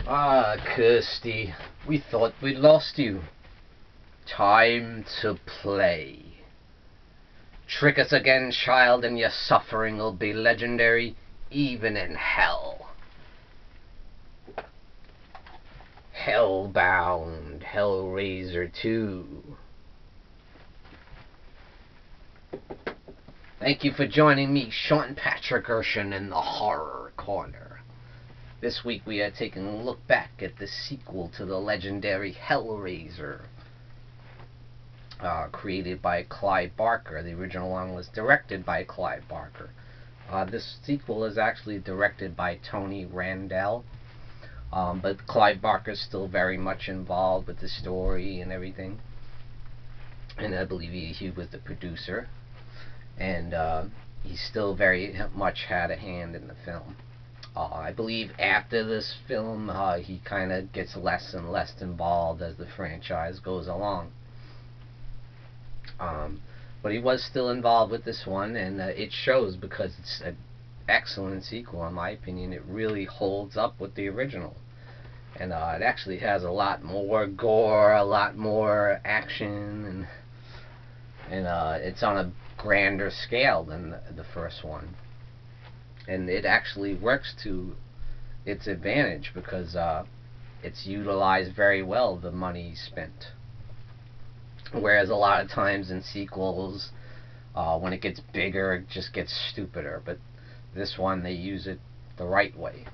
Ah, Kirsty, we thought we'd lost you. Time to play. Trick us again, child, and your suffering'll be legendary, even in hell. Hellbound, Hellraiser II. Thank you for joining me, Sean Patrick Erschen, in the Horror Corner. This week we are taking a look back at the sequel to the legendary Hellraiser, created by Clive Barker. The original one was directed by Clive Barker. This sequel is actually directed by Tony Randel, but Clive Barker's still very much involved with the story and everything. And I believe he was the producer. And he still very much had a hand in the film. I believe after this film, he kind of gets less and less involved as the franchise goes along. But he was still involved with this one, and it shows because it's an excellent sequel, in my opinion. It really holds up with the original. And it actually has a lot more gore, a lot more action, and it's on a grander scale than the first one, and it actually works to its advantage because it's utilized very well the money spent, whereas a lot of times in sequels, when it gets bigger, it just gets stupider. But this one, they use it the right way,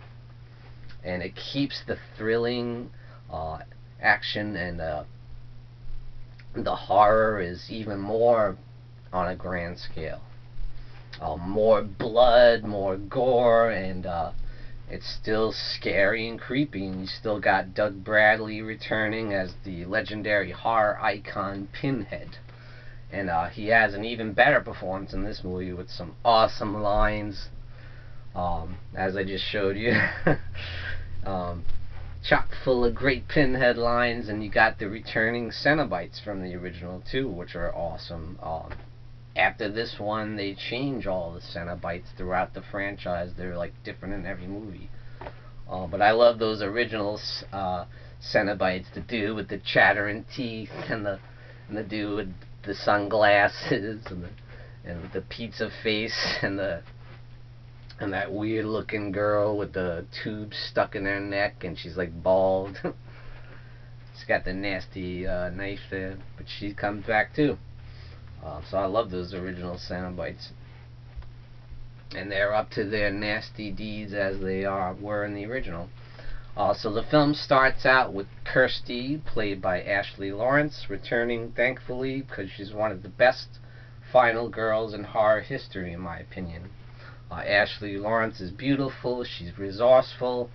and it keeps the thrilling action, and the horror is even more on a grand scale. More blood, more gore, and it's still scary and creepy, and you still got Doug Bradley returning as the legendary horror icon Pinhead. And he has an even better performance in this movie with some awesome lines, as I just showed you. Chock full of great Pinhead lines, and you got the returning Cenobites from the original too, which are awesome. After this one, they change all the Cenobites throughout the franchise. They're like different in every movie. But I love those original Cenobites, the dude with the chattering teeth, and the dude with the sunglasses, and the pizza face, and that weird looking girl with the tube stuck in her neck, and she's like bald. She's got the nasty knife there, but she comes back too. So I love those original Cenobites, and they're up to their nasty deeds as they were in the original. So the film starts out with Kirsty, played by Ashley Laurence, returning thankfully because she's one of the best final girls in horror history, in my opinion. Ashley Laurence is beautiful, she's resourceful,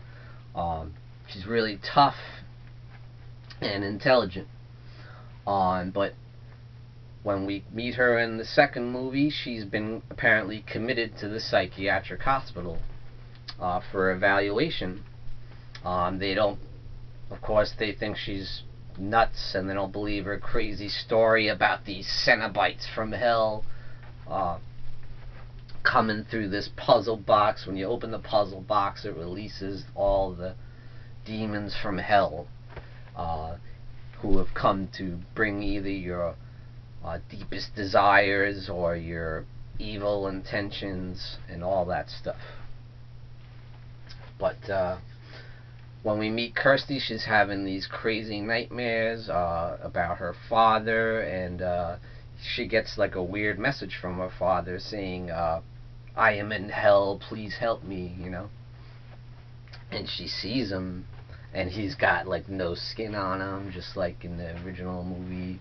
she's really tough and intelligent. But when we meet her in the second movie, she's been apparently committed to the psychiatric hospital for evaluation. They don't, of course, they think she's nuts, and they don't believe her crazy story about these Cenobites from hell coming through this puzzle box. When you open the puzzle box, it releases all the demons from hell who have come to bring either your deepest desires or your evil intentions and all that stuff. But when we meet Kirsty, she's having these crazy nightmares about her father, and she gets like a weird message from her father saying, I am in hell, please help me, you know. And she sees him, and he's got like no skin on him, just like in the original movie,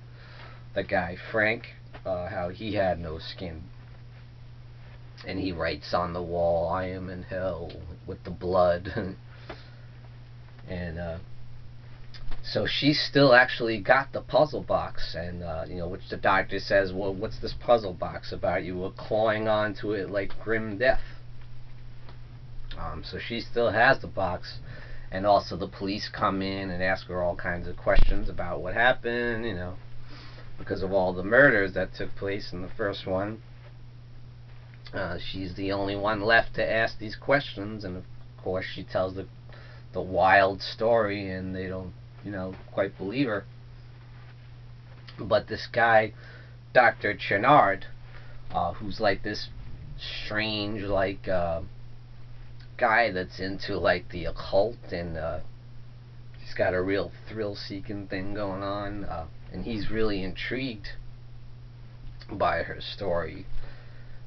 the guy Frank, how he had no skin. And he writes on the wall, I am in hell, with the blood. And so she's still actually got the puzzle box, and you know, which the doctor says, well, what's this puzzle box about? You were clawing onto it like grim death. So she still has the box, and also the police come in and ask her all kinds of questions about what happened, you know, because of all the murders that took place in the first one. She's the only one left to ask these questions, and of course she tells the the wild story, and they don't, quite believe her. But this guy, Dr. Chenard, who's like this strange, like, guy that's into, like, the occult, and he's got a real thrill-seeking thing going on, and he's really intrigued by her story.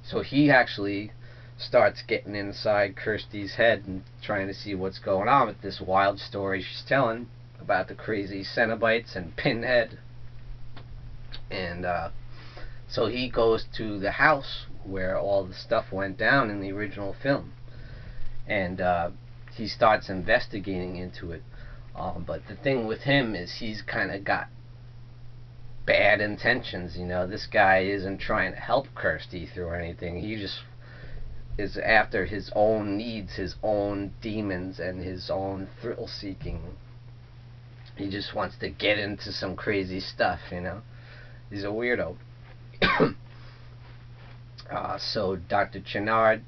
So he actually starts getting inside Kirsty's head and trying to see what's going on with this wild story she's telling about the crazy Cenobites and Pinhead. And so he goes to the house where all the stuff went down in the original film, and he starts investigating into it. But the thing with him is he's kind of got bad intentions. This guy isn't trying to help Kirsty through anything. He just is after his own needs, his own demons, and his own thrill seeking. He just wants to get into some crazy stuff. He's a weirdo. So Dr. Chenard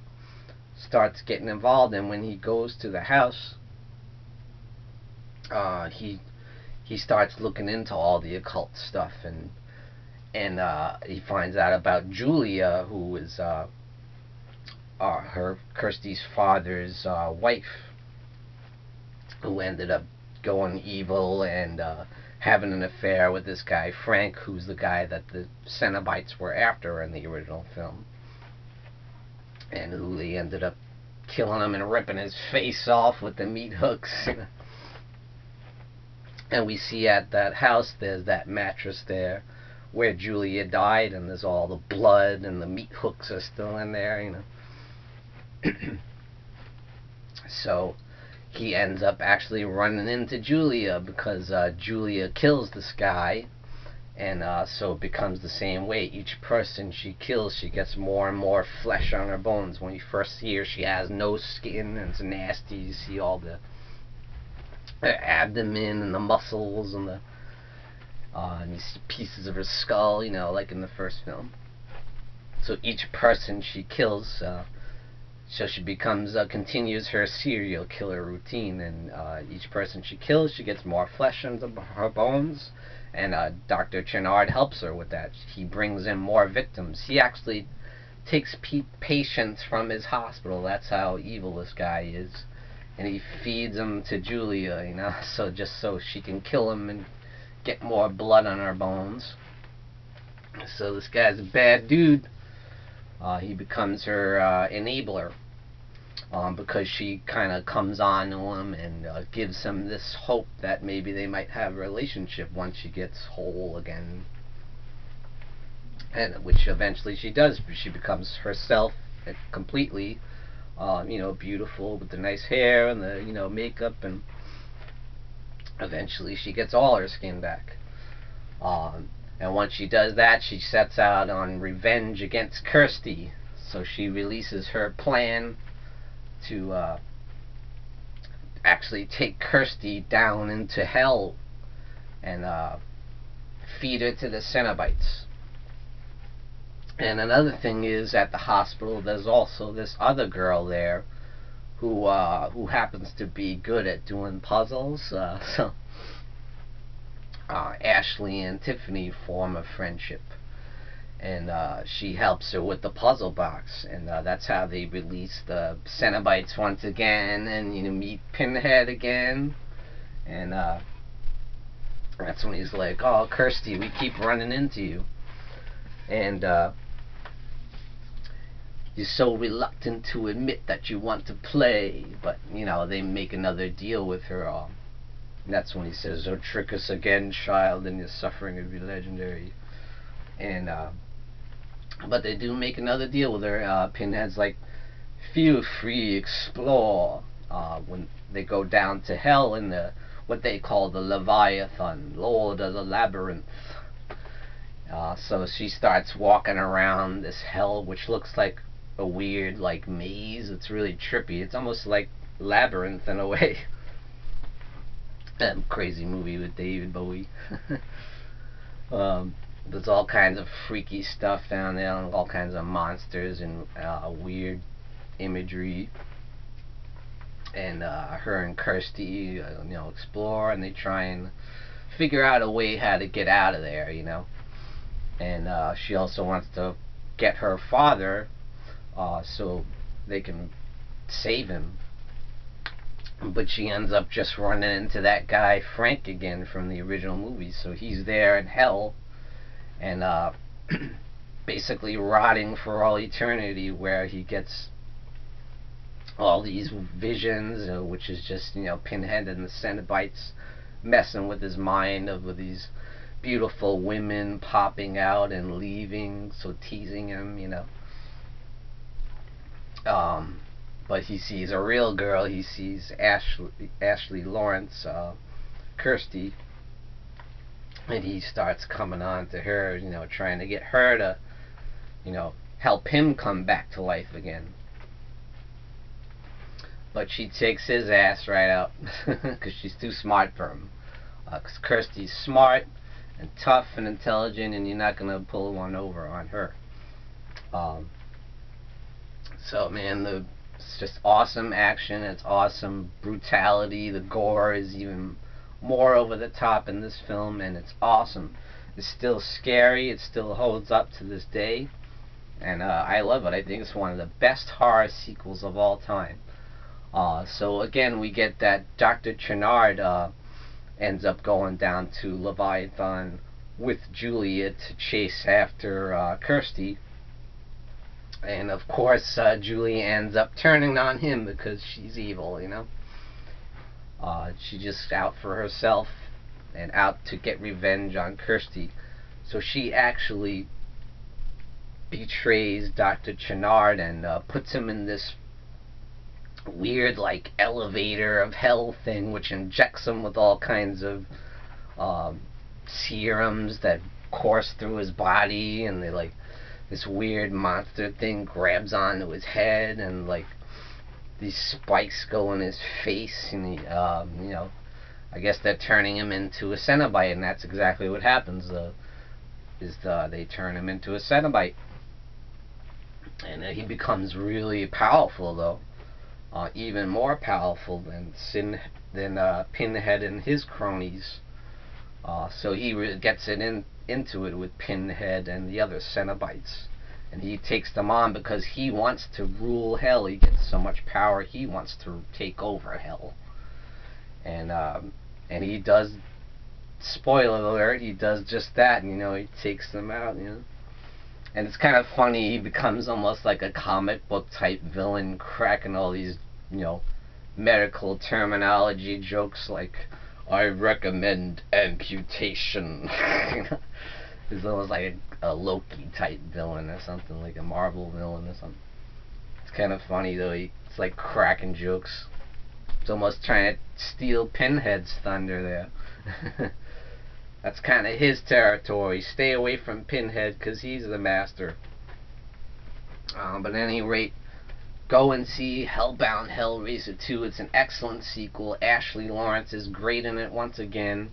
starts getting involved, and when he goes to the house, he starts looking into all the occult stuff, and he finds out about Julia, who is her Kirsty's father's wife, who ended up going evil and having an affair with this guy Frank, who's the guy that the Cenobites were after in the original film, and who they ended up killing him and ripping his face off with the meat hooks. And we see at that house there's that mattress there where Julia died, and there's all the blood, and the meat hooks are still in there. So he ends up actually running into Julia, because Julia kills this guy, and so it becomes the same way. Each person she kills, she gets more and more flesh on her bones. When you first see her, she has no skin, and it's nasty. You see all the abdomen and the muscles, and you see pieces of her skull, like in the first film. So each person she kills, so she continues her serial killer routine, and each person she kills, she gets more flesh into her bones, and Dr. Chenard helps her with that. He brings in more victims. He actually takes patients from his hospital. That's how evil this guy is. And he feeds them to Julia, so just so she can kill him and get more blood on her bones. So this guy's a bad dude. He becomes her enabler, because she kind of comes on to him and gives him this hope that maybe they might have a relationship once she gets whole again. And which eventually she does. She becomes herself completely. Beautiful with the nice hair and the, makeup, and eventually she gets all her skin back. And once she does that, she sets out on revenge against Kirsty. So she releases her plan to actually take Kirsty down into hell and feed her to the Cenobites. And another thing is, at the hospital, there's also this other girl there who happens to be good at doing puzzles. So Ashley and Tiffany form a friendship, and she helps her with the puzzle box, and that's how they release the Cenobites once again, and meet Pinhead again. And that's when he's like, "Oh, Kirsty, we keep running into you, and you're so reluctant to admit that you want to play." But they make another deal with her. And that's when he says, "Oh, trick us again, child, and your suffering will be legendary." And but they do make another deal with her. Pinhead's like, "Feel free, explore." When they go down to hell in what they call the Leviathan, Lord of the Labyrinth. So she starts walking around this hell, which looks like a weird, like, maze. It's really trippy. It's almost like Labyrinth in a way. That crazy movie with David Bowie. There's all kinds of freaky stuff down there, and all kinds of monsters and weird imagery. and her and Kirsty, explore, and they try and figure out a way how to get out of there, And she also wants to get her father, so they can save him. But she ends up just running into that guy Frank again from the original movie. So he's there in hell, and basically rotting for all eternity, where he gets all these visions, which is just Pinhead and the Cenobites messing with his mind with these beautiful women popping out and leaving, so teasing him, but he sees a real girl. He sees Ashley Laurence, Kirsty, and he starts coming on to her, trying to get her to, help him come back to life again. But she takes his ass right out because she's too smart for him. Because Kirsty's smart and tough and intelligent, and you're not going to pull one over on her. So, man, it's just awesome action. It's awesome brutality. The gore is even more over the top in this film, and it's awesome. It's still scary. It still holds up to this day, and I love it. I think it's one of the best horror sequels of all time. So again, we get that Dr. Channard ends up going down to Leviathan with Julia to chase after Kirsty. And of course, Julia ends up turning on him because she's evil, She's just out for herself and out to get revenge on Kirsty. So she actually betrays Dr. Channard and puts him in this weird, like, elevator of hell thing, which injects him with all kinds of serums that course through his body, and they, like, this weird monster thing grabs onto his head, and like these spikes go in his face, and he, I guess they're turning him into a Cenobite, and that's exactly what happens. They turn him into a Cenobite, and he becomes really powerful, though, even more powerful than Pinhead and his cronies. So he gets into it with Pinhead and the other Cenobites, and he takes them on because he wants to rule hell. He gets so much power, he wants to take over hell, and he does. Spoiler alert: he does just that, and he takes them out, and it's kind of funny. He becomes almost like a comic book type villain, cracking all these medical terminology jokes like, I recommend amputation. He's almost like a Loki type villain or something, like a Marvel villain or something. It's kind of funny though. It's like cracking jokes. It's almost trying to steal Pinhead's thunder there. That's kind of his territory. Stay away from Pinhead because he's the master. But at any rate, go and see Hellbound Hellraiser 2. It's an excellent sequel. Ashley Laurence is great in it once again.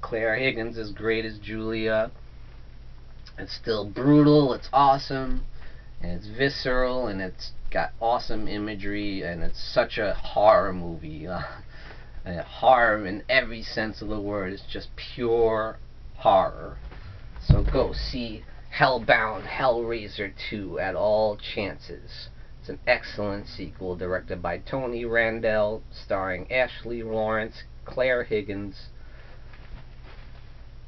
Clare Higgins is great as Julia. It's still brutal. It's awesome. And it's visceral. And it's got awesome imagery. And it's such a horror movie. Horror in every sense of the word. It's just pure horror. So go see Hellbound Hellraiser 2 at all chances. It's an excellent sequel directed by Tony Randel, starring Ashley Laurence, Clare Higgins.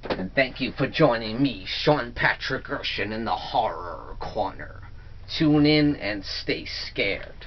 And thank you for joining me, Sean Patrick Erschen, in the Horror Corner. Tune in and stay scared.